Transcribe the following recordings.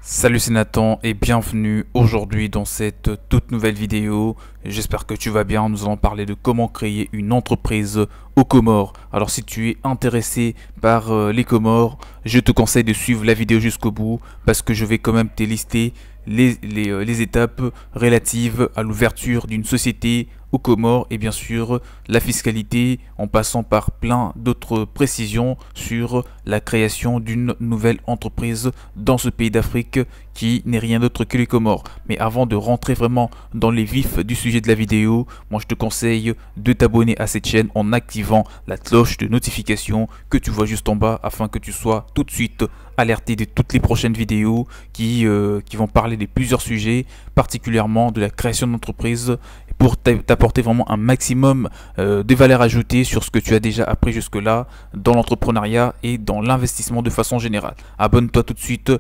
Salut, c'est Nathan et bienvenue aujourd'hui dans cette toute nouvelle vidéo. J'espère que tu vas bien. Nous allons parler de comment créer une entreprise aux Comores. Alors si tu es intéressé par les Comores, je te conseille de suivre la vidéo jusqu'au bout parce que je vais quand même te lister les étapes relatives à l'ouverture d'une société aux Comores et bien sûr la fiscalité en passant par plein d'autres précisions sur la création d'une nouvelle entreprise dans ce pays d'Afrique qui n'est rien d'autre que les Comores. Mais avant de rentrer vraiment dans les vifs du sujet de la vidéo, moi je te conseille de t'abonner à cette chaîne en activant la cloche de notification que tu vois juste en bas afin que tu sois tout de suite alerté de toutes les prochaines vidéos qui vont parler de plusieurs sujets, particulièrement de la création d'entreprise pour t'apporter vraiment un maximum de valeur ajoutée sur ce que tu as déjà appris jusque-là dans l'entrepreneuriat et dans l'investissement de façon générale. Abonne-toi tout de suite,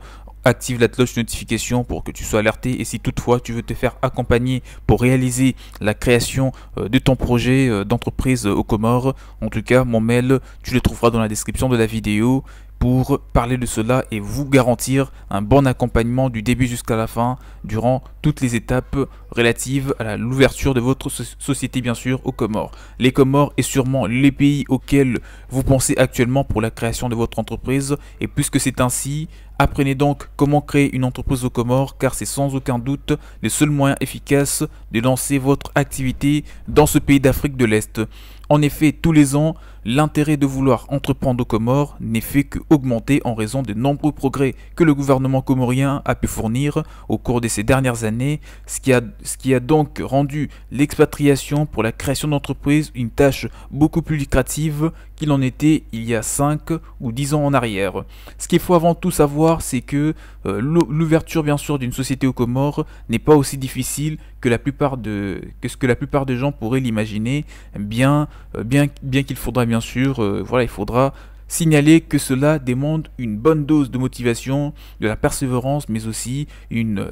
active la cloche de notification pour que tu sois alerté et si toutefois tu veux te faire accompagner pour réaliser la création de ton projet d'entreprise aux Comores, en tout cas mon mail tu le trouveras dans la description de la vidéo pour parler de cela et vous garantir un bon accompagnement du début jusqu'à la fin durant toutes les étapes relatives à l'ouverture de votre société bien sûr aux Comores. Les Comores est sûrement les pays auxquels vous pensez actuellement pour la création de votre entreprise et puisque c'est ainsi, apprenez donc comment créer une entreprise aux Comores car c'est sans aucun doute le seul moyen efficace de lancer votre activité dans ce pays d'Afrique de l'Est. En effet, tous les ans, l'intérêt de vouloir entreprendre aux Comores n'est fait qu'augmenter en raison des nombreux progrès que le gouvernement comorien a pu fournir au cours de ces dernières années, ce qui a donc rendu l'expatriation pour la création d'entreprises une tâche beaucoup plus lucrative qu'il en était il y a 5 ou 10 ans en arrière. Ce qu'il faut avant tout savoir, c'est que l'ouverture bien sûr d'une société aux Comores n'est pas aussi difficile que ce que la plupart des gens pourraient l'imaginer, bien qu'il faudra bien sûr, il faudra signaler que cela demande une bonne dose de motivation, de la persévérance, mais aussi une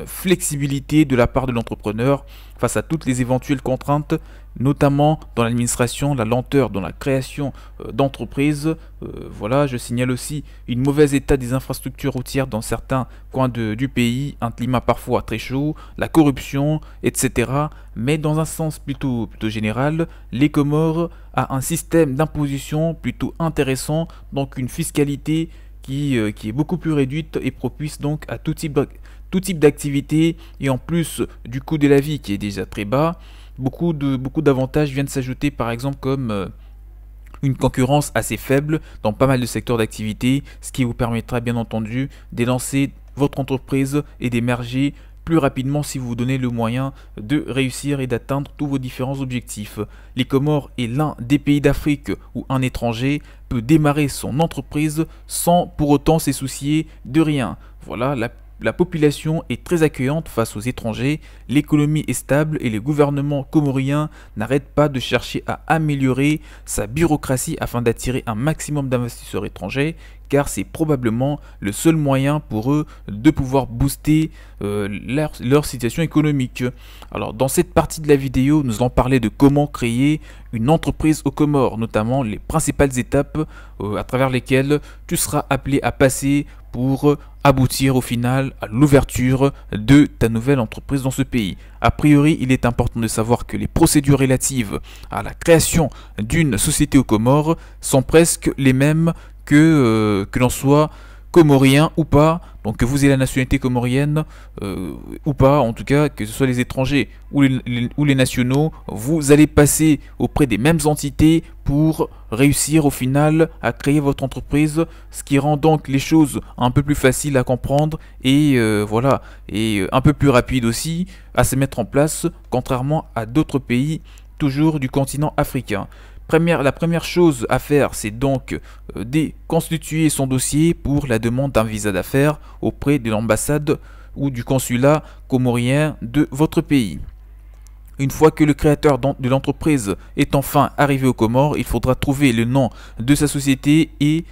flexibilité de la part de l'entrepreneur face à toutes les éventuelles contraintes, notamment dans l'administration, la lenteur dans la création d'entreprises. Je signale aussi une mauvaise état des infrastructures routières dans certains coins du pays, un climat parfois très chaud, la corruption, etc. Mais dans un sens plutôt général, les Comores a un système d'imposition plutôt intéressant, donc une fiscalité qui est beaucoup plus réduite et propice donc à tout type d'activité et en plus du coût de la vie qui est déjà très bas, beaucoup d'avantages viennent s'ajouter par exemple comme une concurrence assez faible dans pas mal de secteurs d'activité, ce qui vous permettra bien entendu de lancer votre entreprise et d'émerger plus rapidement si vous vous donnez le moyen de réussir et d'atteindre tous vos différents objectifs. Les Comores est l'un des pays d'Afrique où un étranger peut démarrer son entreprise sans pour autant se soucier de rien. Voilà, la population est très accueillante face aux étrangers, l'économie est stable et le gouvernement comorien n'arrête pas de chercher à améliorer sa bureaucratie afin d'attirer un maximum d'investisseurs étrangers car c'est probablement le seul moyen pour eux de pouvoir booster leur situation économique. Alors dans cette partie de la vidéo, nous allons parler de comment créer une entreprise aux Comores, notamment les principales étapes à travers lesquelles tu seras appelé à passer pour aboutir au final à l'ouverture de ta nouvelle entreprise dans ce pays. A priori, il est important de savoir que les procédures relatives à la création d'une société aux Comores sont presque les mêmes que l'on soit comorien ou pas, donc que vous ayez la nationalité comorienne ou pas, en tout cas que ce soit les étrangers ou les nationaux, vous allez passer auprès des mêmes entités pour réussir au final à créer votre entreprise, ce qui rend donc les choses un peu plus faciles à comprendre et un peu plus rapide aussi à se mettre en place, contrairement à d'autres pays toujours du continent africain. La première chose à faire, c'est donc de constituer son dossier pour la demande d'un visa d'affaires auprès de l'ambassade ou du consulat comorien de votre pays. Une fois que le créateur de l'entreprise est enfin arrivé aux Comores, il faudra trouver le nom de sa société et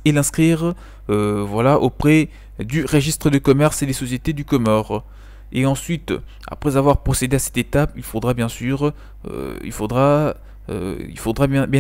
l'inscrire auprès du registre de commerce et des sociétés du Comores. Et ensuite, après avoir procédé à cette étape, il faudra bien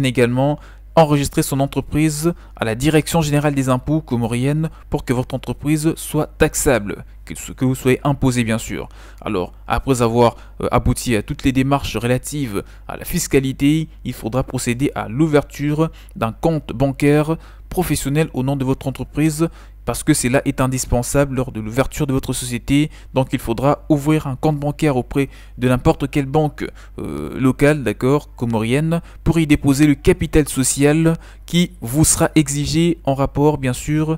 également enregistrer son entreprise à la Direction Générale des Impôts comorienne pour que votre entreprise soit taxable, que vous soyez imposé bien sûr. Alors, après avoir abouti à toutes les démarches relatives à la fiscalité, il faudra procéder à l'ouverture d'un compte bancaire professionnel au nom de votre entreprise, parce que cela est indispensable lors de l'ouverture de votre société. Donc il faudra ouvrir un compte bancaire auprès de n'importe quelle banque locale, d'accord, comorienne, pour y déposer le capital social qui vous sera exigé en rapport bien sûr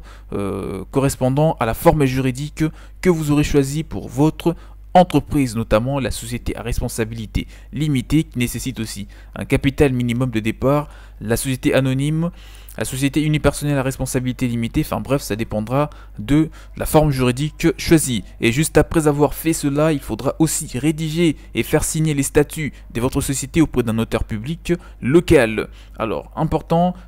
correspondant à la forme juridique que vous aurez choisie pour votre entreprise, notamment la société à responsabilité limitée qui nécessite aussi un capital minimum de départ, la société anonyme, la société unipersonnelle à responsabilité limitée, enfin bref, ça dépendra de la forme juridique choisie. Et juste après avoir fait cela, il faudra aussi rédiger et faire signer les statuts de votre société auprès d'un notaire public local. Alors,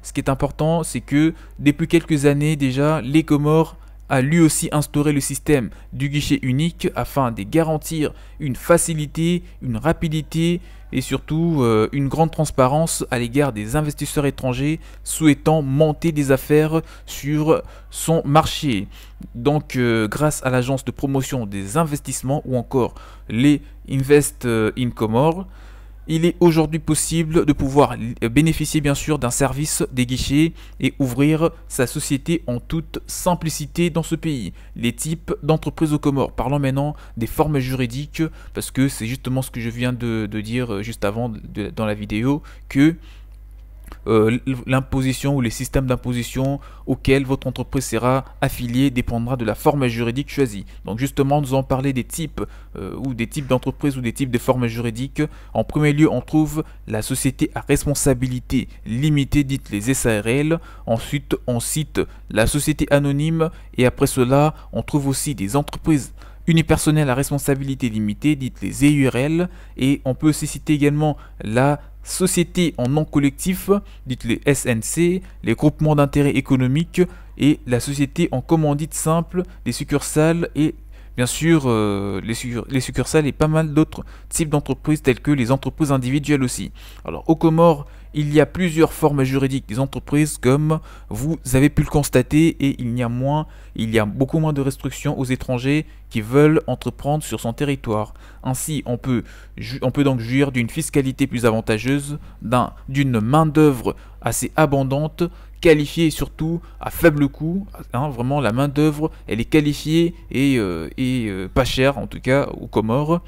ce qui est important, c'est que depuis quelques années déjà, les Comores a lui aussi instauré le système du guichet unique afin de garantir une facilité, une rapidité et surtout une grande transparence à l'égard des investisseurs étrangers souhaitant monter des affaires sur son marché. Donc grâce à l'agence de promotion des investissements ou encore les Invest in Comores, il est aujourd'hui possible de pouvoir bénéficier bien sûr d'un service des guichets et ouvrir sa société en toute simplicité dans ce pays. Les types d'entreprises aux Comores. Parlons maintenant des formes juridiques, parce que c'est justement ce que je viens de dire juste avant dans la vidéo, que l'imposition ou les systèmes d'imposition auxquels votre entreprise sera affiliée dépendra de la forme juridique choisie. Donc justement, nous allons parler des types d'entreprises ou des types de formes juridiques. En premier lieu, on trouve la société à responsabilité limitée, dite les SARL. Ensuite, on cite la société anonyme et après cela, on trouve aussi des entreprises unipersonnelles à responsabilité limitée, dites les EURL, et on peut aussi citer également la société en nom collectif, dites les SNC, les groupements d'intérêt économique et la société en commandite simple, les succursales et bien sûr les succursales et pas mal d'autres types d'entreprises telles que les entreprises individuelles aussi. Alors aux Comores, il y a plusieurs formes juridiques des entreprises comme vous avez pu le constater et il y a beaucoup moins de restrictions aux étrangers qui veulent entreprendre sur son territoire. Ainsi, on peut donc jouir d'une fiscalité plus avantageuse, d'une main-d'œuvre assez abondante, qualifiée et surtout à faible coût. Vraiment, la main-d'œuvre, elle est qualifiée et pas chère en tout cas aux Comores.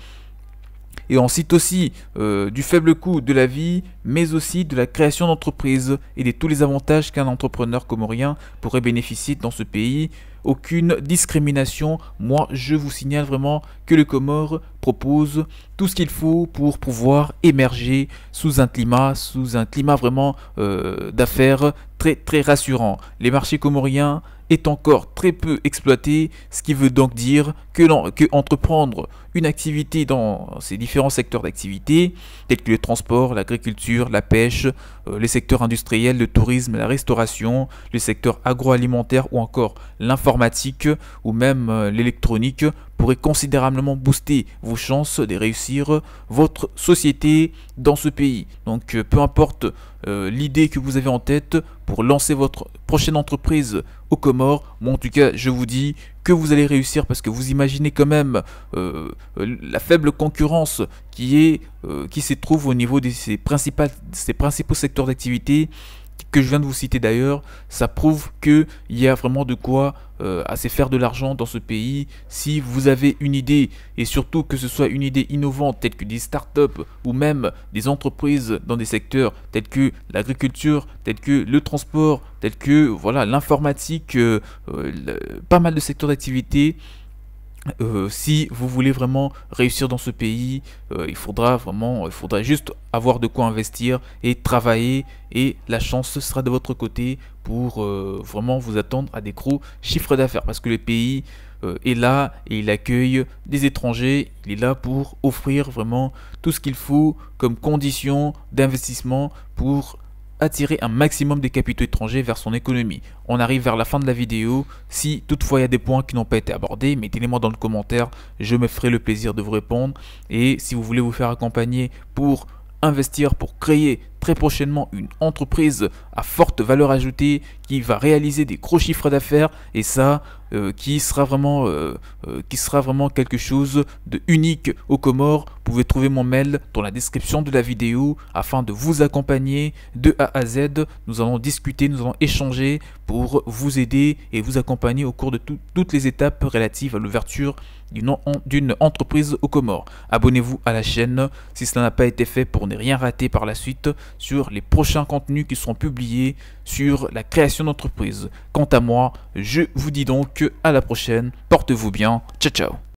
Et on cite aussi du faible coût de la vie, mais aussi de la création d'entreprises et de tous les avantages qu'un entrepreneur comorien pourrait bénéficier dans ce pays. Aucune discrimination. Moi, je vous signale vraiment que le Comores propose tout ce qu'il faut pour pouvoir émerger sous un climat vraiment d'affaires très très rassurant. Les marchés comoriens est encore très peu exploité, ce qui veut donc dire que entreprendre une activité dans ces différents secteurs d'activité, tels que le transport, l'agriculture, la pêche, les secteurs industriels, le tourisme, la restauration, le secteur agroalimentaire ou encore l'informatique ou même l'électronique, pourrait considérablement booster vos chances de réussir votre société dans ce pays. Donc peu importe l'idée que vous avez en tête pour lancer votre prochaine entreprise aux Comores, moi en tout cas je vous dis que vous allez réussir parce que vous imaginez quand même la faible concurrence qui se trouve au niveau de ces principaux secteurs d'activité que je viens de vous citer d'ailleurs. Ça prouve qu'il y a vraiment de quoi assez faire de l'argent dans ce pays si vous avez une idée, et surtout que ce soit une idée innovante telle que des startups ou même des entreprises dans des secteurs tels que l'agriculture, tels que le transport, tels que voilà l'informatique, pas mal de secteurs d'activité. Si vous voulez vraiment réussir dans ce pays, il faudra juste avoir de quoi investir et travailler, et la chance sera de votre côté pour vraiment vous attendre à des gros chiffres d'affaires, parce que le pays est là et il accueille des étrangers. Il est là pour offrir vraiment tout ce qu'il faut comme conditions d'investissement pour attirer un maximum de capitaux étrangers vers son économie. On arrive vers la fin de la vidéo. Si toutefois il y a des points qui n'ont pas été abordés, mettez-les moi dans le commentaire, je me ferai le plaisir de vous répondre. Et si vous voulez vous faire accompagner pour investir, pour créer très prochainement une entreprise à forte valeur ajoutée qui va réaliser des gros chiffres d'affaires, et ça qui sera vraiment quelque chose de unique aux Comores. Vous pouvez trouver mon mail dans la description de la vidéo afin de vous accompagner de A à Z. Nous allons discuter, nous allons échanger pour vous aider et vous accompagner au cours de toutes les étapes relatives à l'ouverture d'une entreprise aux Comores. Abonnez-vous à la chaîne si cela n'a pas été fait pour ne rien rater par la suite sur les prochains contenus qui seront publiés sur la création d'entreprise. Quant à moi, je vous dis donc à la prochaine, portez-vous bien, ciao ciao.